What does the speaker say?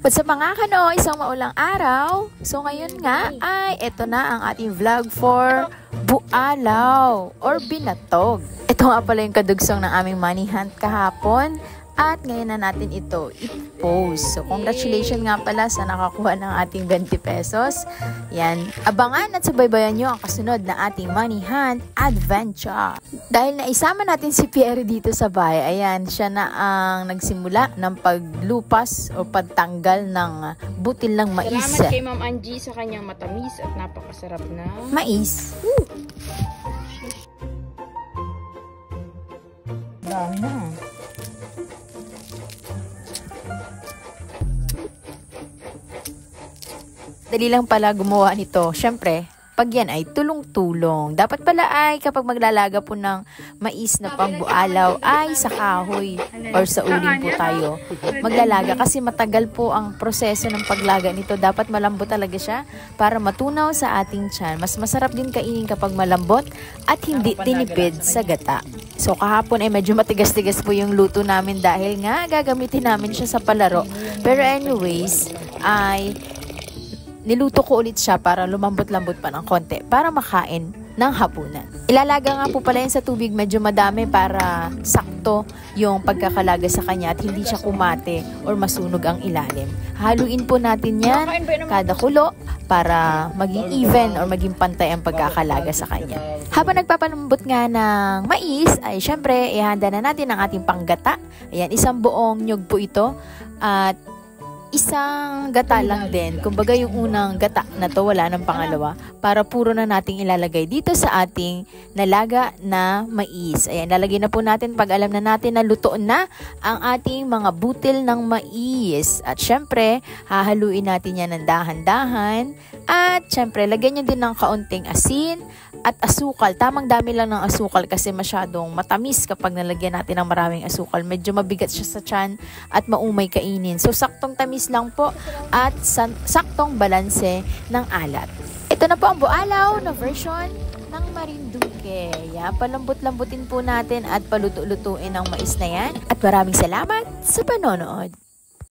What's up mga kano, isang maulang araw. So ngayon nga ay ito na ang ating vlog for bualaw or binatog. Ito nga pala yung kadugsong ng aming money hunt kahapon. At ngayon na natin ito i-post. So congratulations nga pala sa nakakuha ng ating 20 pesos. Yan. Abangan at subaybayan nyo ang kasunod na ating money hunt adventure. Dahil naisama natin si Pierre dito sa bahay, ayan, siya na ang nagsimula ng paglupas o pagtanggal ng butil ng mais. Salamat kay Ma'am Angie sa kanyang matamis at napakasarap na mais. Dami na. Dali lang pala gumawa nito. Siyempre, pag yan ay tulong-tulong. Dapat pala ay kapag maglalaga po ng mais na pambualaw ay sa kahoy or sa uling po tayo maglalaga. Kasi matagal po ang proseso ng paglaga nito. Dapat malambot talaga siya para matunaw sa ating tiyan. Mas masarap din kainin kapag malambot at hindi tinipid sa gata. So kahapon ay medyo matigas-tigas po yung luto namin dahil nga gagamitin namin siya sa palaro. Pero anyways, ay niluto ko ulit siya para lumambot-lambot pa ng konti para makain ng hapunan. Ilalaga nga po pala yan sa tubig medyo madami para sakto yung pagkakalaga sa kanya at hindi siya kumate or masunog ang ilalim. Haluin po natin yan kada kulo para maging even or maging pantay ang pagkakalaga sa kanya. Habang nagpapalambot nga ng mais, ay syempre ihanda na natin ang ating panggata. Ayan, isang buong nyug po ito at isang gata lang din. Kumbaga yung unang gata na to, wala ng pangalawa. Para puro na nating ilalagay dito sa ating nalaga na mais. Ayan, lalagay na po natin pag alam na natin na luto na ang ating mga butil ng mais. At syempre, hahaluin natin yan ng dahan-dahan. At syempre, lagyan nyo din ng kaunting asin at asukal. Tamang dami lang ng asukal kasi masyadong matamis kapag nalagyan natin ng maraming asukal. Medyo mabigat siya sa tiyan at maumay kainin. So, saktong tamis lang po at saktong balanse ng alat. Ito na po ang bualaw na version ng Marinduque. Yan, palambot-lambutin po natin at paluto-lutuin ang mais na yan. At maraming salamat sa panonood.